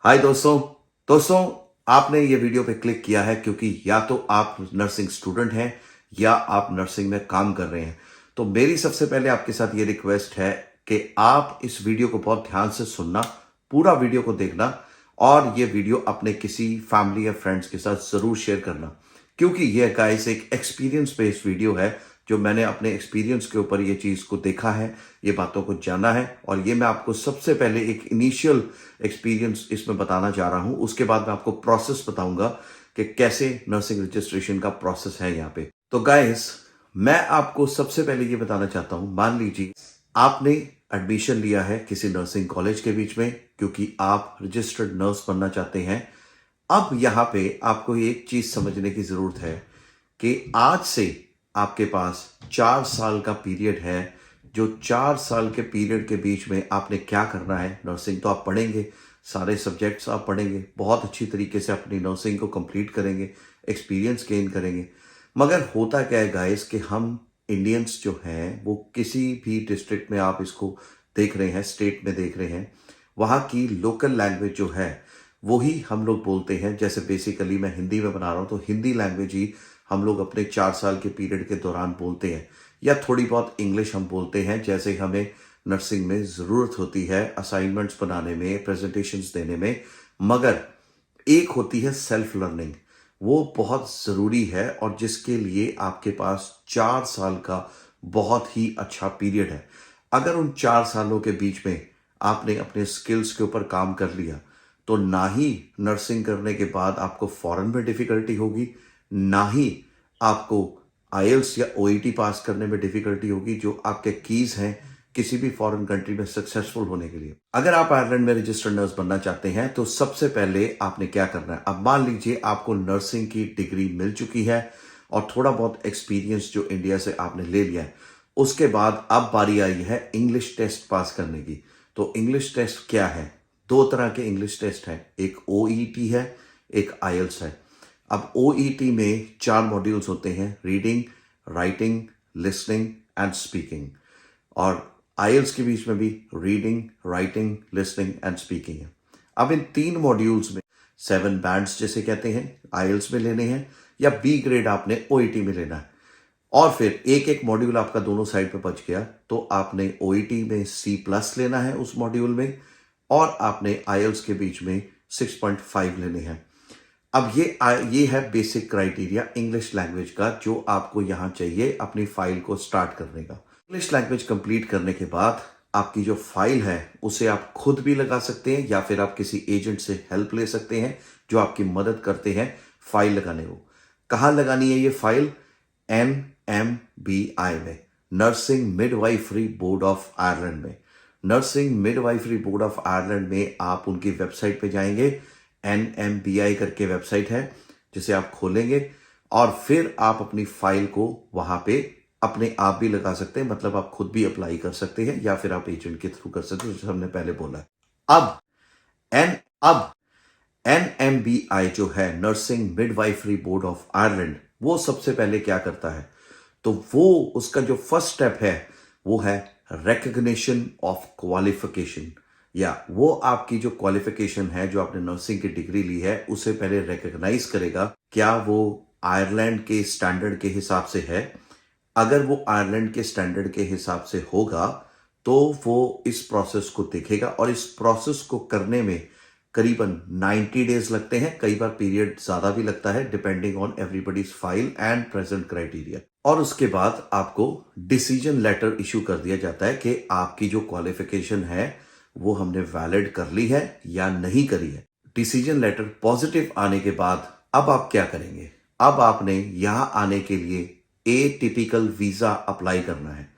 हाय दोस्तों आपने ये वीडियो पे क्लिक किया है क्योंकि या तो आप नर्सिंग स्टूडेंट हैं या आप नर्सिंग में काम कर रहे हैं। तो मेरी सबसे पहले आपके साथ ये रिक्वेस्ट है कि आप इस वीडियो को बहुत ध्यान से सुनना, पूरा वीडियो को देखना और ये वीडियो अपने किसी फैमिली या फ्रेंड्स के साथ जरूर शेयर करना, क्योंकि ये गाइस एक एक्सपीरियंस बेस्ड वीडियो है। जो मैंने अपने एक्सपीरियंस के ऊपर ये चीज़ को देखा है, ये बातों को जाना है, और ये मैं आपको सबसे पहले एक इनिशियल एक्सपीरियंस इसमें बताना जा रहा हूं। उसके बाद मैं आपको प्रोसेस बताऊंगा कि कैसे नर्सिंग रजिस्ट्रेशन का प्रोसेस है यहाँ पे। तो गाइस, मैं आपको सबसे पहले ये बताना चाहता हूं, मान लीजिए आपने एडमिशन लिया है किसी नर्सिंग कॉलेज के बीच में क्योंकि आप रजिस्टर्ड नर्स बनना चाहते हैं। अब यहाँ पे आपको एक चीज समझने की जरूरत है कि आज से आपके पास 4 साल का पीरियड है। जो 4 साल के पीरियड के बीच में आपने क्या करना है, नर्सिंग तो आप पढ़ेंगे, सारे सब्जेक्ट्स आप पढ़ेंगे, बहुत अच्छी तरीके से अपनी नर्सिंग को कंप्लीट करेंगे, एक्सपीरियंस गेन करेंगे। मगर होता क्या है गाइस कि हम इंडियंस जो हैं वो किसी भी डिस्ट्रिक्ट में आप इसको देख रहे हैं, स्टेट में देख रहे हैं, वहाँ की लोकल लैंग्वेज जो है वही हम लोग बोलते हैं। जैसे बेसिकली मैं हिंदी में बना रहा हूँ तो हिंदी लैंग्वेज ही हम लोग अपने 4 साल के पीरियड के दौरान बोलते हैं, या थोड़ी बहुत इंग्लिश हम बोलते हैं जैसे हमें नर्सिंग में ज़रूरत होती है असाइनमेंट्स बनाने में, प्रेजेंटेशंस देने में। मगर एक होती है सेल्फ लर्निंग, वो बहुत ज़रूरी है और जिसके लिए आपके पास 4 साल का बहुत ही अच्छा पीरियड है। अगर उन 4 सालों के बीच में आपने अपने स्किल्स के ऊपर काम कर लिया तो ना ही नर्सिंग करने के बाद आपको फॉरेन में डिफिकल्टी होगी, ना ही आपको आईएलटीएस या ओईटी पास करने में डिफिकल्टी होगी, जो आपके कीज हैं किसी भी फॉरेन कंट्री में सक्सेसफुल होने के लिए। अगर आप आयरलैंड में रजिस्टर्ड नर्स बनना चाहते हैं तो सबसे पहले आपने क्या करना है, अब मान लीजिए आपको नर्सिंग की डिग्री मिल चुकी है और थोड़ा बहुत एक्सपीरियंस जो इंडिया से आपने ले लिया है, उसके बाद अब बारी आई है इंग्लिश टेस्ट पास करने की। तो इंग्लिश टेस्ट क्या है? 2 तरह के इंग्लिश टेस्ट हैं, एक ओईटी है, एक आईएलटीएस है। अब ओईटी में 4 मॉड्यूल्स होते हैं, reading, writing, listening and speaking. और आईएलटीएस के बीच में भी reading, writing, listening and speaking है। अब इन 3 मॉड्यूल्स में 7 बैंड्स जैसे कहते हैं आईएलटीएस में लेने हैं, या बी ग्रेड आपने ओईटी में लेना है। और फिर एक एक मॉड्यूल आपका दोनों साइड पे बच गया तो आपने ओईटी में C+ लेना है उस मॉड्यूल में, और आपने आईएलटीएस के बीच में 6.5 लेने हैं। अब ये है बेसिक क्राइटेरिया इंग्लिश लैंग्वेज का जो आपको यहाँ चाहिए अपनी फाइल को स्टार्ट करने का। इंग्लिश लैंग्वेज कंप्लीट करने के बाद आपकी जो फाइल है उसे आप खुद भी लगा सकते हैं या फिर आप किसी एजेंट से हेल्प ले सकते हैं जो आपकी मदद करते हैं फाइल लगाने को। कहाँ लगानी है ये फाइल? NMBI में, nursing midwifery board of Ireland में। Nursing midwifery board of Ireland में आप उनकी वेबसाइट पे जाएंगे, NMBI करके वेबसाइट है जिसे आप खोलेंगे और फिर आप अपनी फाइल को वहां पे अपने आप भी लगा सकते हैं, मतलब आप खुद भी अप्लाई कर सकते हैं या फिर आप एजेंट के थ्रू कर सकते हैं, जैसे हमने पहले बोला है। अब एन अब NMBI जो है, nursing midwifery board of Ireland, वो सबसे पहले क्या करता है, तो वो उसका जो फर्स्ट स्टेप है वो है रिकग्निशन ऑफ क्वालिफिकेशन, या वो आपकी जो क्वालिफिकेशन है, जो आपने नर्सिंग की डिग्री ली है, उसे पहले रिकग्नाइज करेगा क्या वो आयरलैंड के स्टैंडर्ड के हिसाब से है। अगर वो आयरलैंड के स्टैंडर्ड के हिसाब से होगा तो वो इस प्रोसेस को देखेगा, और इस प्रोसेस को करने में करीबन 90 डेज लगते हैं, कई बार पीरियड ज्यादा भी लगता है depending on everybody's file and present criteria. और उसके बाद आपको डिसीजन लेटर इशू कर दिया जाता है कि आपकी जो क्वालिफिकेशन है वो हमने वैलिड कर ली है या नहीं करी है। डिसीजन लेटर पॉजिटिव आने के बाद अब आप क्या करेंगे? अब आपने यहां आने के लिए एटिपिकल वीजा अप्लाई करना है।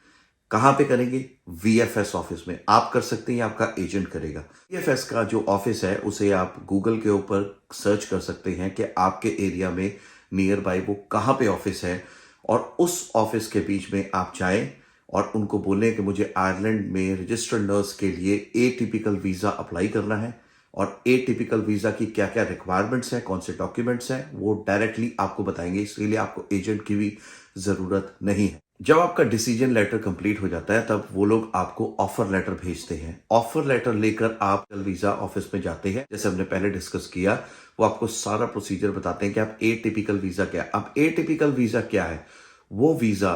कहां पे करेंगे? VFS ऑफिस में आप कर सकते हैं या आपका एजेंट करेगा। VFS का जो ऑफिस है उसे आप गूगल के ऊपर सर्च कर सकते हैं कि आपके एरिया में नियर बाय वो कहां पे ऑफिस है, और उस ऑफिस के बीच में आप जाएं और उनको बोलें कि मुझे आयरलैंड में रजिस्टर्ड नर्स के लिए एटिपिकल वीजा अप्लाई करना है, और एटिपिकल वीजा की क्या क्या रिक्वायरमेंट्स हैं, कौन से डॉक्यूमेंट्स हैं, वो डायरेक्टली आपको बताएंगे। इसके लिए आपको एजेंट की भी जरूरत नहीं है। जब आपका डिसीजन लेटर कंप्लीट हो जाता है तब वो लोग आपको ऑफर लेटर भेजते हैं। ऑफर लेटर लेकर आप वीजा ऑफिस में जाते हैं। जैसे हमने पहले डिस्कस किया, वो आपको सारा प्रोसीजर बताते हैं कि आप ए टिपिकल वीजा क्या है। अब ए टिपिकल वीजा क्या है? वो वीजा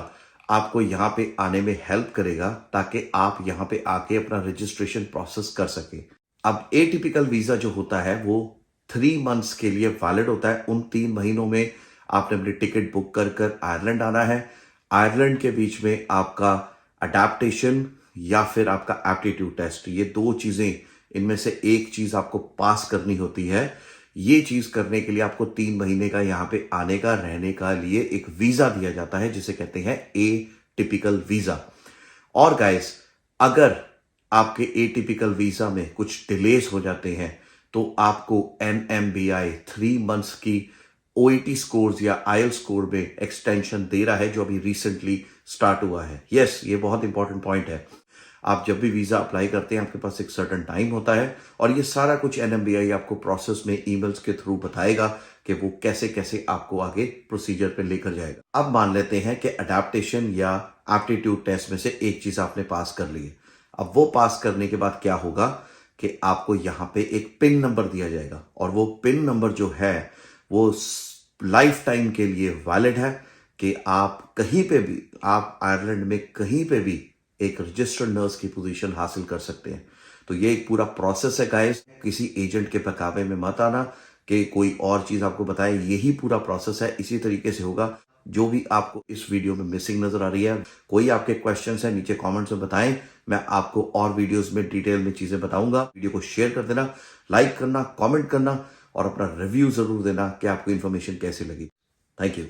आपको यहाँ पे आने में हेल्प करेगा ताकि आप यहाँ पे आके अपना रजिस्ट्रेशन प्रोसेस कर सके। अब ए टिपिकल वीजा जो होता है वो 3 मंथ्स के लिए वैलिड होता है। उन 3 महीनों में आपने अपनी टिकट बुक कर कर आयरलैंड आना है। आयरलैंड के बीच में आपका अडेप्टेशन या फिर आपका एप्टीट्यूड टेस्ट, ये 2 चीजें, इनमें से एक चीज आपको पास करनी होती है। ये चीज करने के लिए आपको 3 महीने का यहाँ पे आने का रहने का लिए एक वीजा दिया जाता है जिसे कहते हैं ए टिपिकल वीजा। और गाइस, अगर आपके ए टिपिकल वीजा में कुछ डिलेस हो जाते हैं तो आपको NMBI 3 मंथ्स की OET स्कोर्स या IELTS स्कोर में एक्सटेंशन दे रहा है, जो अभी रिसेंटली स्टार्ट हुआ है। यस, ये बहुत इंपॉर्टेंट पॉइंट है। आप जब भी वीजा अप्लाई करते हैं आपके पास एक सर्टेन टाइम होता है और ये सारा कुछ NMBI आपको प्रोसेस में ईमेल्स के थ्रू बताएगा कि वो कैसे कैसे आपको आगे प्रोसीजर पे लेकर जाएगा। अब मान लेते हैं कि अडेप्टेशन या एप्टीट्यूड टेस्ट में से एक चीज आपने पास कर ली है। अब वो पास करने के बाद क्या होगा कि आपको यहाँ पे एक पिन नंबर दिया जाएगा और वो पिन नंबर जो है वो लाइफ टाइम के लिए वैलिड है कि आप कहीं पे भी, आप आयरलैंड में कहीं पे भी एक रजिस्टर्ड नर्स की पोजीशन हासिल कर सकते हैं। तो ये एक पूरा प्रोसेस है गाइस। किसी एजेंट के बहकावे में मत आना कि कोई और चीज आपको बताए। यही पूरा प्रोसेस है, इसी तरीके से होगा। जो भी आपको इस वीडियो में मिसिंग नजर आ रही है, कोई आपके क्वेश्चंस है, नीचे कमेंट्स में बताएं। मैं आपको और वीडियोस में डिटेल में चीजें बताऊंगा। वीडियो को शेयर कर देना, लाइक करना, कमेंट करना और अपना रिव्यू जरूर देना कि आपको इन्फॉर्मेशन कैसी लगी। Thank you.